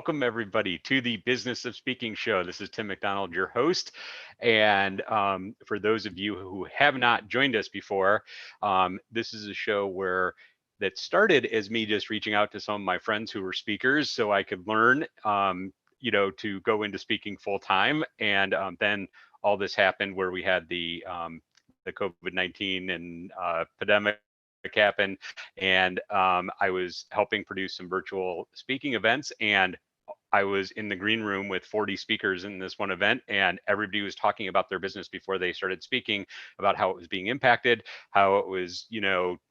welcome everybody to the Business of Speaking show. This is Tim McDonald, your host. And for those of you who have not joined us before, this is a show that started as me just reaching out to some of my friends who were speakers so I could learn, to go into speaking full time. And then all this happened where we had the COVID-19 and pandemic happen, and I was helping produce some virtual speaking events, and I was in the green room with 40 speakers in this one event, and everybody was talking about their business before they started speaking, about how it was being impacted, how it was,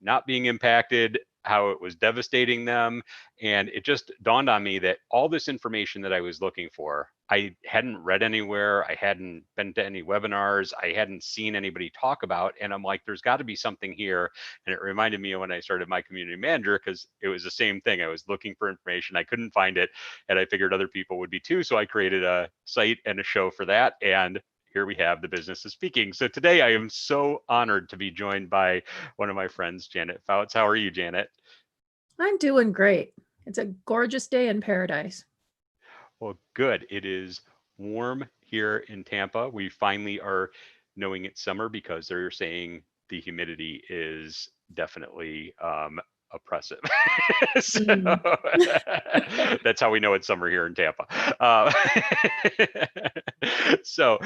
not being impacted, how it was devastating them. And it just dawned on me that all this information that I was looking for, I hadn't read anywhere. I hadn't been to any webinars. I hadn't seen anybody talk about. And I'm like, there's got to be something here. And it reminded me of when I started my community manager, because it was the same thing. I was looking for information. I couldn't find it. And I figured other people would be too. So I created a site and a show for that. And here we have the Business of Speaking. So today I am so honored to be joined by one of my friends, Janet Fouts. How are you, Janet? I'm doing great. It's a gorgeous day in paradise. Well, good. It is warm here in Tampa. We finally are knowing it's summer because they're saying the humidity is definitely oppressive. So Mm. that's how we know it's summer here in Tampa. Uh, so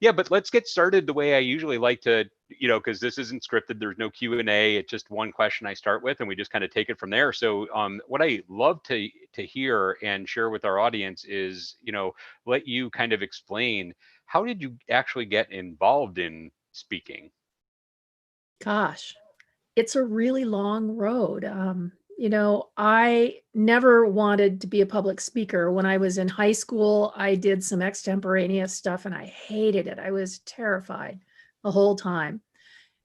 yeah, but let's get started the way I usually like to, because this isn't scripted. There's no Q&A. It's just one question I start with, and we just kind of take it from there. So what I love to hear and share with our audience is, let you kind of explain, how did you actually get involved in speaking? Gosh, it's a really long road. I never wanted to be a public speaker. When I was in high school, I did some extemporaneous stuff and I hated it. I was terrified the whole time.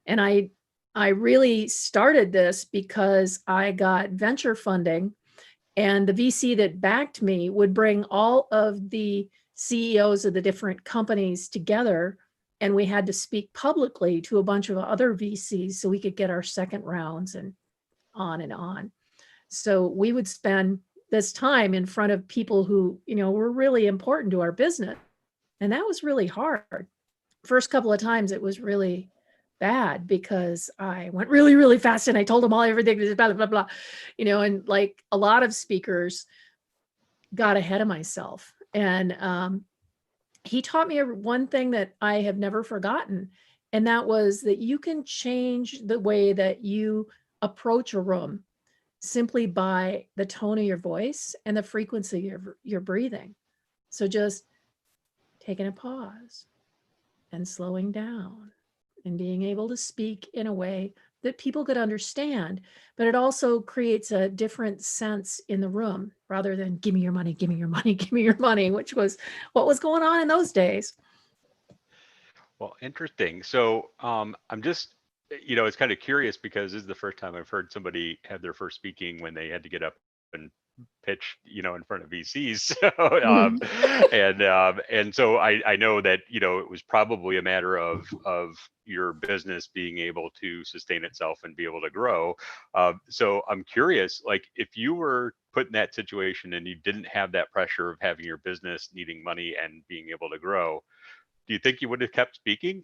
And I really started this because I got venture funding, and the VC that backed me would bring all of the CEOs of the different companies together, and we had to speak publicly to a bunch of other VCs so we could get our second rounds and on and on. So we would spend this time in front of people who, were really important to our business. And that was really hard. First couple of times it was really bad because I went really, really fast and I told them all everything, blah, blah, blah, and like a lot of speakers got ahead of myself. And he taught me one thing that I have never forgotten. And that was that you can change the way that you approach a room simply by the tone of your voice and the frequency of your breathing. So just taking a pause and slowing down and being able to speak in a way that people could understand, but it also creates a different sense in the room rather than give me your money, give me your money, give me your money, which was what was going on in those days. Well, interesting. So I'm just, it's kind of curious because this is the first time I've heard somebody have their first speaking when they had to get up and pitch, in front of VCs. So, Mhm. and so I know that, it was probably a matter of your business being able to sustain itself and be able to grow. So I'm curious, like, if you were put in that situation and you didn't have that pressure of having your business needing money and being able to grow, do you think you would have kept speaking?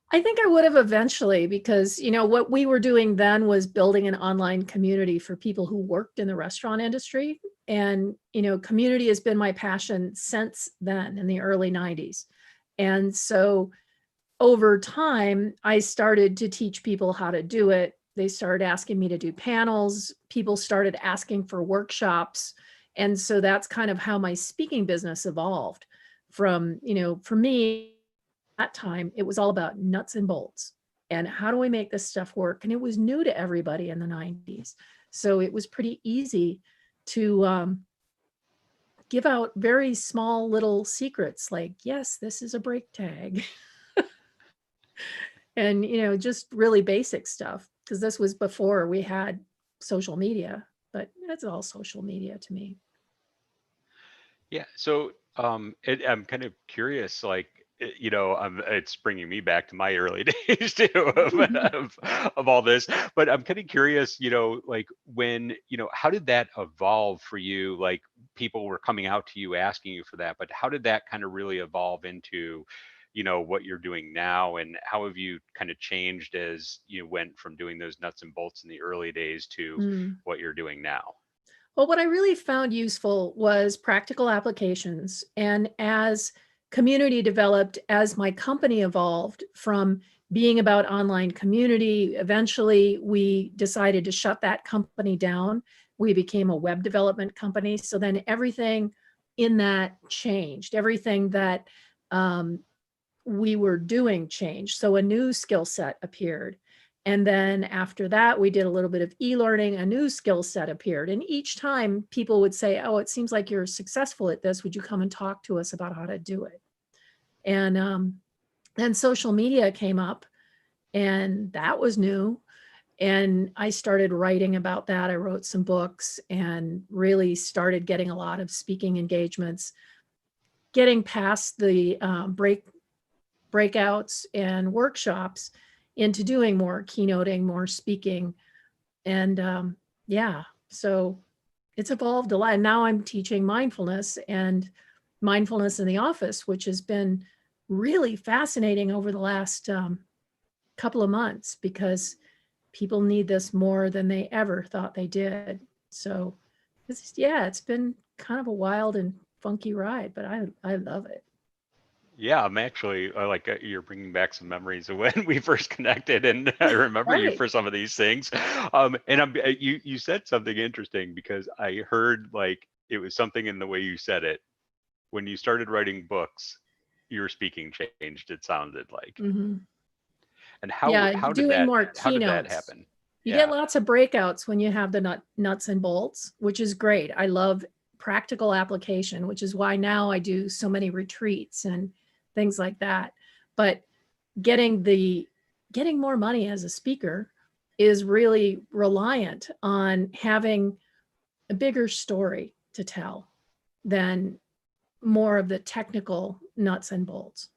I think I would have eventually because, what we were doing then was building an online community for people who worked in the restaurant industry. And, community has been my passion since then in the early 90s. And so over time, I started to teach people how to do it. They started asking me to do panels. People started asking for workshops. And so that's kind of how my speaking business evolved from, for me, that time, it was all about nuts and bolts and how do we make this stuff work? And it was new to everybody in the 90s. So it was pretty easy to give out very small little secrets like, yes, this is a brake tag. And, just really basic stuff because this was before we had social media, but that's all social media to me. Yeah. So I'm kind of curious, like, it's bringing me back to my early days too of all this. But I'm kind of curious, like when, how did that evolve for you? Like people were coming out to you asking you for that, but how did that kind of really evolve into, what you're doing now? And how have you kind of changed as you went from doing those nuts and bolts in the early days to Mm. what you're doing now? Well, what I really found useful was practical applications. And as community developed, as my company evolved from being about online community, eventually we decided to shut that company down. We became a web development company. So then everything in that changed, everything that um, we were doing changed. So a new skill set appeared. And then after that, we did a little bit of e-learning, a new skill set appeared. And each time people would say, oh, it seems like you're successful at this. Would you come and talk to us about how to do it? And then social media came up, and that was new. And I started writing about that. I wrote some books and really started getting a lot of speaking engagements, getting past the breakouts and workshops into doing more keynoting, more speaking. And yeah, so it's evolved a lot. And now I'm teaching mindfulness and mindfulness in the office, which has been really fascinating over the last couple of months because people need this more than they ever thought they did. So it's been kind of a wild and funky ride, but I love it. Yeah, I'm actually like you're bringing back some memories of when we first connected, and I remember you Right. for some of these things. And you said something interesting because I heard like it was something in the way you said it when you started writing books, your speaking changed. It sounded like, Hmm. and Yeah, how did doing that more keynotes. happen? You get Yeah. lots of breakouts when you have the nuts and bolts, which is great. I love practical application, which is why now I do so many retreats and things like that. But getting the getting more money as a speaker is really reliant on having a bigger story to tell than more of the technical nuts and bolts.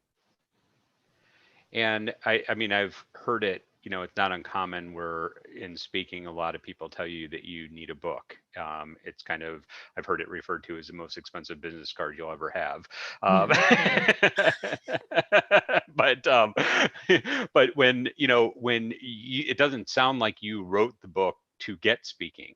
And I mean, I've heard it, it's not uncommon where in speaking, a lot of people tell you that you need a book. It's kind of, I've heard it referred to as the most expensive business card you'll ever have. Um, Okay. but, but it doesn't sound like you wrote the book to get speaking.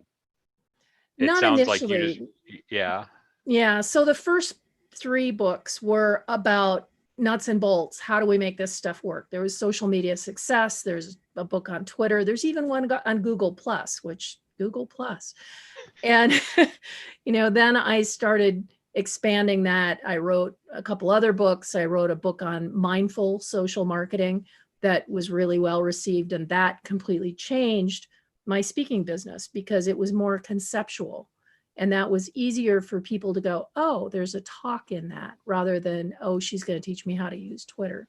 It Not sounds like you just, initially. yeah. Yeah. So the first three books were about nuts and bolts. How do we make this stuff work? There was social media success. There's a book on Twitter. There's even one on Google Plus, which Google Plus. And, then I started expanding that. I wrote a couple other books. I wrote a book on mindful social marketing that was really well received. And that completely changed my speaking business because it was more conceptual. And that was easier for people to go, oh, there's a talk in that rather than, oh, she's going to teach me how to use Twitter.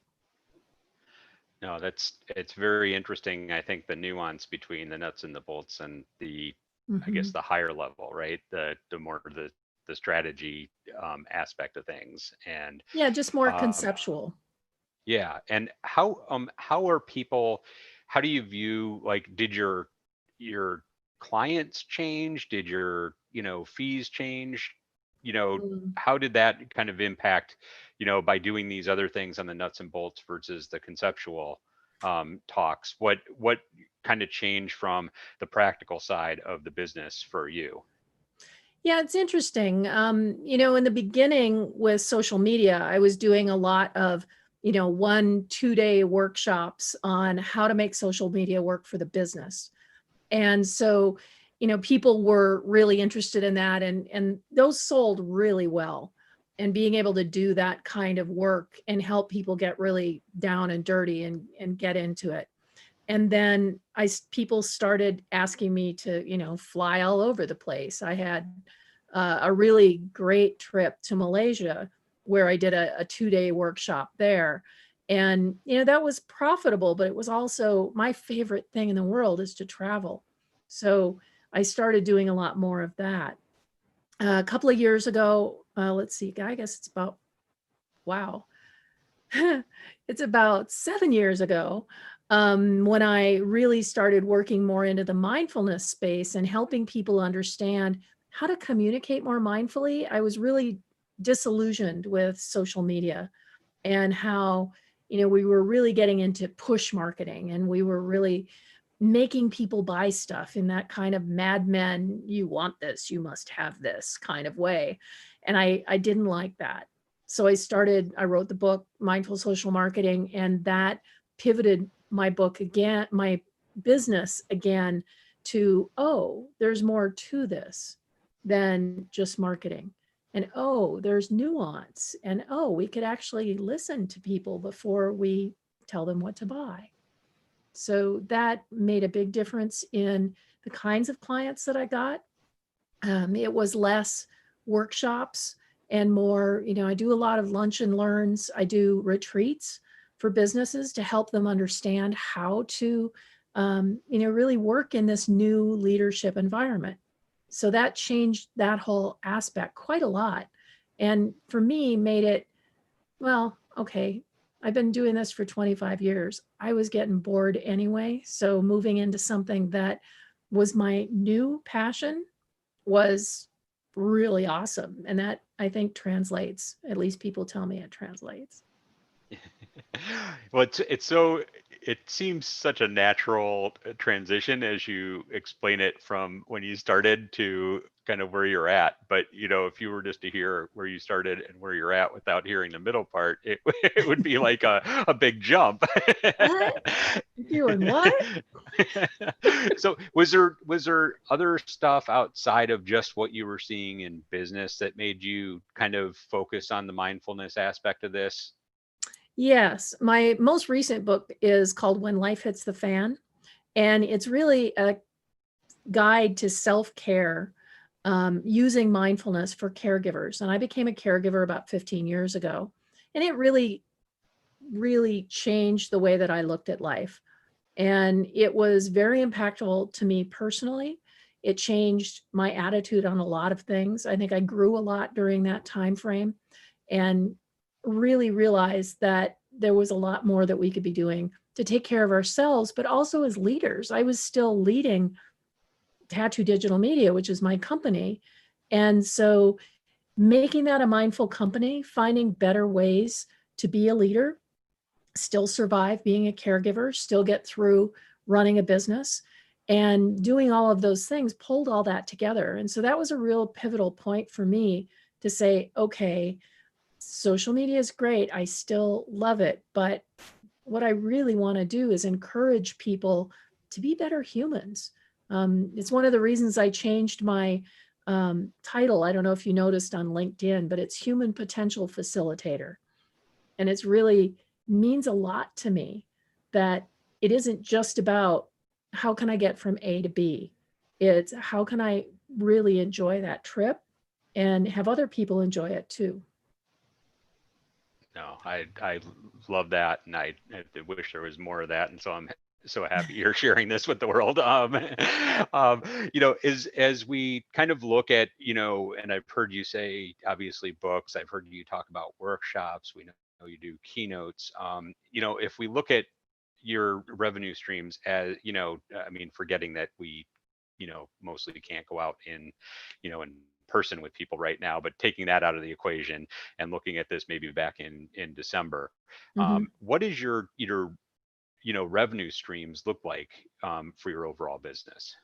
No, it's very interesting. I think the nuance between the nuts and the bolts and I guess Hmm. the higher level, right? The more the strategy aspect of things. And Yeah, just more um, conceptual. yeah, and how are people? How do you view like did your clients change? Did your fees change? You know, Mm. how did that kind of impact by doing these other things on the nuts and bolts versus the conceptual talks? What kind of change from the practical side of the business for you? Yeah, it's interesting. In the beginning with social media, I was doing a lot of, 1-2 day workshops on how to make social media work for the business. And so, people were really interested in that and those sold really well. And being able to do that kind of work and help people get really down and dirty and get into it. And then people started asking me to, fly all over the place. I had a really great trip to Malaysia where I did a 2-day workshop there. And, that was profitable, but it was also my favorite thing in the world is to travel. So I started doing a lot more of that. A couple of years ago, let's see, I guess it's about, wow, It's about 7 years ago, when I really started working more into the mindfulness space and helping people understand how to communicate more mindfully. I was really disillusioned with social media and how, we were really getting into push marketing, and we were really making people buy stuff in that kind of Mad Men, you want this, you must have this kind of way. And I didn't like that. So I wrote the book, Mindful Social Marketing, and that pivoted my business again to, oh, there's more to this than just marketing. And oh, there's nuance. And oh, we could actually listen to people before we tell them what to buy. So that made a big difference in the kinds of clients that I got. It was less workshops and more, I do a lot of lunch and learns. I do retreats for businesses to help them understand how to, really work in this new leadership environment. So that changed that whole aspect quite a lot. And for me, made it, well, okay, I've been doing this for 25 years. I was getting bored anyway. So moving into something that was my new passion was really awesome. And that, I think, translates. At least people tell me it translates. Well, it seems such a natural transition as you explain it from when you started to kind of where you're at. But if you were just to hear where you started and where you're at without hearing the middle part, it, it would be like a big jump. What? Doing what? So was there other stuff outside of just what you were seeing in business that made you kind of focus on the mindfulness aspect of this? Yes. My most recent book is called When Life Hits the Fan. And it's really a guide to self-care, using mindfulness for caregivers. And I became a caregiver about 15 years ago. And it really, really changed the way that I looked at life. And it was very impactful to me personally. It changed my attitude on a lot of things. I think I grew a lot during that time frame and really realized that there was a lot more that we could be doing to take care of ourselves, but also as leaders. I was still leading Tattoo Digital Media, which is my company. And so making that a mindful company, finding better ways to be a leader, still survive being a caregiver, still get through running a business, and doing all of those things pulled all that together. And so that was a real pivotal point for me to say, okay, social media is great. I still love it. But what I really want to do is encourage people to be better humans. It's one of the reasons I changed my title. I don't know if you noticed on LinkedIn, but it's Human Potential Facilitator. And it's really means a lot to me that it isn't just about how can I get from A to B. It's how can I really enjoy that trip and have other people enjoy it too. No, I love that, and I wish there was more of that, and so I'm so happy you're sharing this with the world. As we kind of look at, and I've heard you say obviously books. I've heard you talk about workshops. We know you do keynotes. If we look at your revenue streams, as I mean, forgetting that we, mostly can't go out in person with people right now, but taking that out of the equation and looking at this maybe back in December, Mhm. what is your revenue streams look like for your overall business?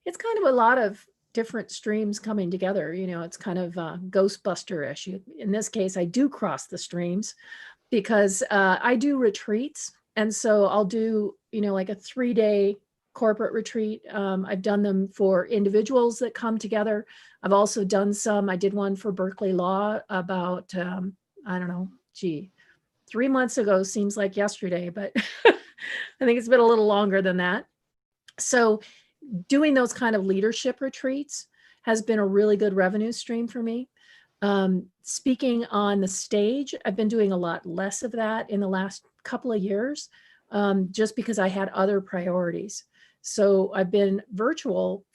It's kind of a lot of different streams coming together. It's kind of Ghostbuster-ish. In this case, I do cross the streams because I do retreats. And so I'll do, like a 3-day corporate retreat. I've done them for individuals that come together. I've also done some, I did one for Berkeley Law about, I don't know, 3 months ago seems like yesterday, but I think it's been a little longer than that. So doing those kind of leadership retreats has been a really good revenue stream for me. Speaking on the stage, I've been doing a lot less of that in the last couple of years, just because I had other priorities. So I've been virtual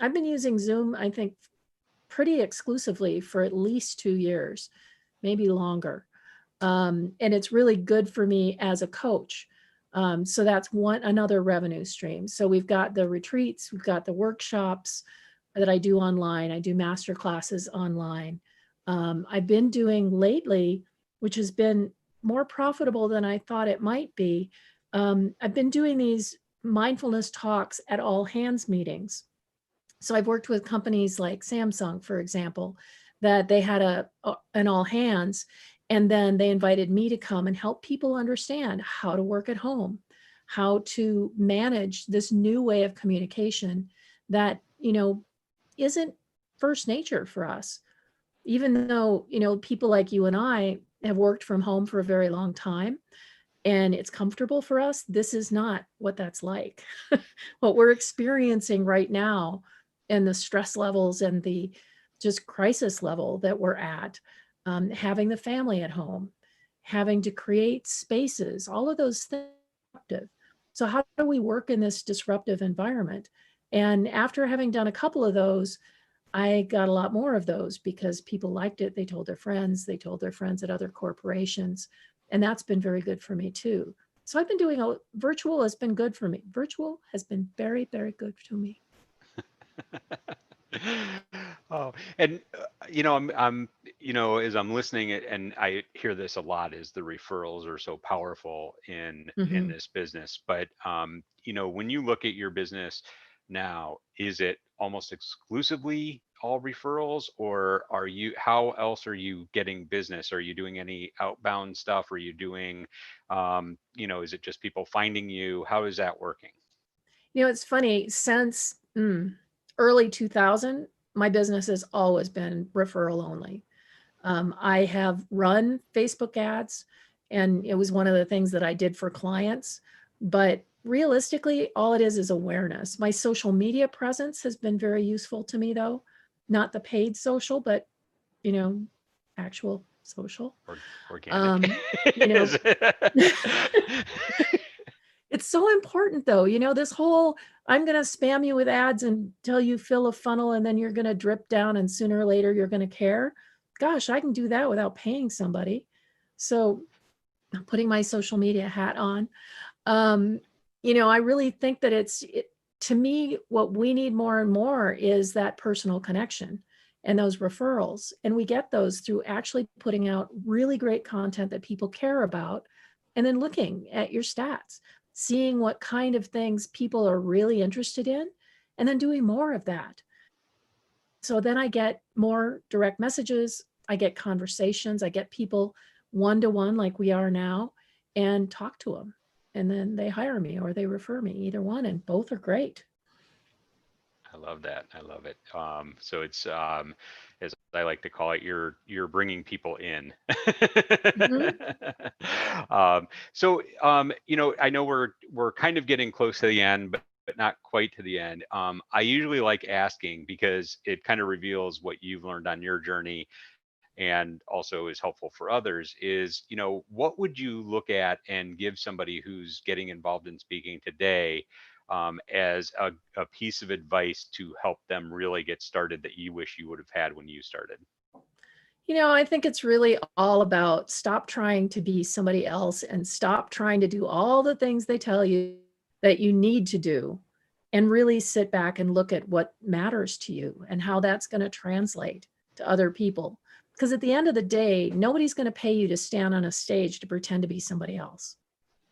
I've been using Zoom, I think, pretty exclusively for at least 2 years, maybe longer. And it's really good for me as a coach. So that's another revenue stream. So we've got the retreats, we've got the workshops that I do online. I do master classes online. I've been doing lately, which has been more profitable than I thought it might be. I've been doing these mindfulness talks at all hands meetings. So I've worked with companies like Samsung, for example, that they had an all hands, and then they invited me to come and help people understand how to work at home, how to manage this new way of communication that, isn't first nature for us. Even though, people like you and I have worked from home for a very long time and it's comfortable for us, this is not what that's like. What we're experiencing right now and the stress levels and the just crisis level that we're at, having the family at home, having to create spaces, all of those things. So how do we work in this disruptive environment? And after having done a couple of those, I got a lot more of those because people liked it. They told their friends at other corporations. And that's been very good for me too. So I've been doing virtual has been good for me. Virtual has been very, very good to me. Oh, and as I'm listening, and I hear this a lot, is the referrals are so powerful in Mhm. this business. But when you look at your business now, is it almost exclusively all referrals, or how else are you getting business? Are you doing any outbound stuff? Are you doing, is it just people finding you? How is that working? It's funny, since early 2000, my business has always been referral only. I have run Facebook ads, and it was one of the things that I did for clients. But realistically, all it is awareness. My social media presence has been very useful to me, though. Not the paid social, but, you know, actual social. Or organic? Um, you Is know, it? It's so important though, this whole I'm going to spam you with ads until you fill a funnel and then you're going to drip down and sooner or later you're going to care. Gosh, I can do that without paying somebody. So I'm putting my social media hat on. Um, I really think that to me, what we need more and more is that personal connection and those referrals. And we get those through actually putting out really great content that people care about, and then looking at your stats, seeing what kind of things people are really interested in, and then doing more of that. So then I get more direct messages, I get conversations, I get people one to one like we are now, and talk to them. And then they hire me or they refer me, either one, and both are great. I love that. I love it. So it's, as I like to call it, you're bringing people in. Mhm. I know we're kind of getting close to the end, but not quite to the end. I usually like asking because it kind of reveals what you've learned on your journey and also is helpful for others. Is, what would you look at and give somebody who's getting involved in speaking today, as a piece of advice to help them really get started that you wish you would have had when you started? I think it's really all about stop trying to be somebody else and stop trying to do all the things they tell you that you need to do, and really sit back and look at what matters to you and how that's going to translate to other people. Because at the end of the day, nobody's going to pay you to stand on a stage to pretend to be somebody else.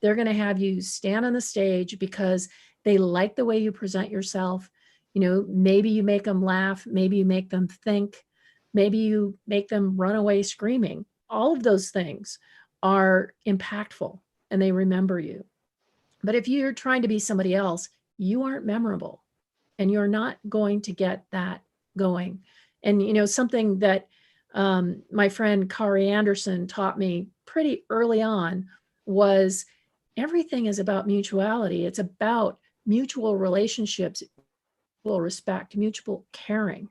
They're going to have you stand on the stage because they like the way you present yourself. Maybe you make them laugh, maybe you make them think, maybe you make them run away screaming. All of those things are impactful and they remember you. But if you're trying to be somebody else, you aren't memorable and you're not going to get that going. And, something that my friend Kari Anderson taught me pretty early on was everything is about mutuality. It's about mutual relationships, mutual respect, mutual caring.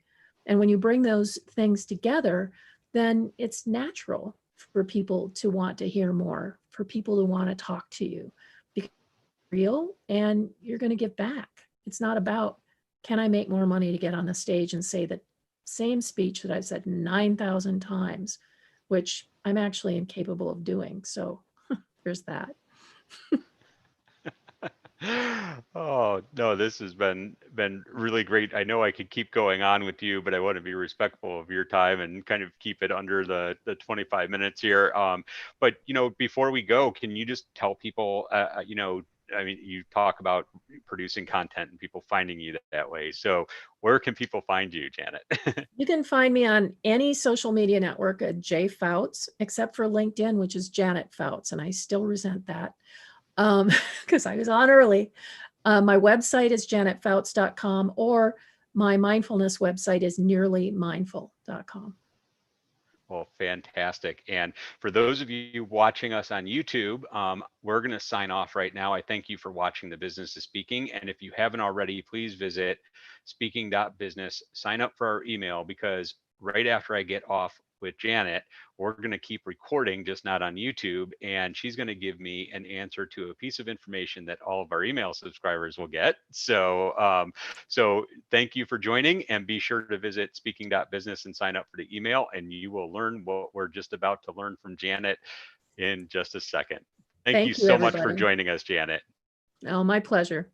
And when you bring those things together, then it's natural for people to want to hear more, for people to want to talk to you, because you're real and you're going to give back. It's not about, can I make more money to get on the stage and say the same speech that I've said 9,000 times? which I'm actually incapable of doing. So there's that. Oh, no, this has been really great. I know I could keep going on with you, but I want to be respectful of your time and kind of keep it under the 25 minutes here. But before we go, can you just tell people, I mean, you talk about producing content and people finding you that way. So where can people find you, Janet? You can find me on any social media network at J Fouts, except for LinkedIn, which is Janet Fouts, and I still resent that because I was on early. My website is janetfouts.com, or my mindfulness website is nearlymindful.com. Well, fantastic. And for those of you watching us on YouTube, we're going to sign off right now. I thank you for watching The Business of Speaking. And if you haven't already, please visit speaking.business, sign up for our email, because right after I get off with Janet, we're going to keep recording, just not on YouTube. And she's going to give me an answer to a piece of information that all of our email subscribers will get. So thank you for joining, and be sure to visit speaking.business and sign up for the email, and you will learn what we're just about to learn from Janet in just a second. Thank you Thank you, so much for everybody. joining us, Janet. Oh, my pleasure.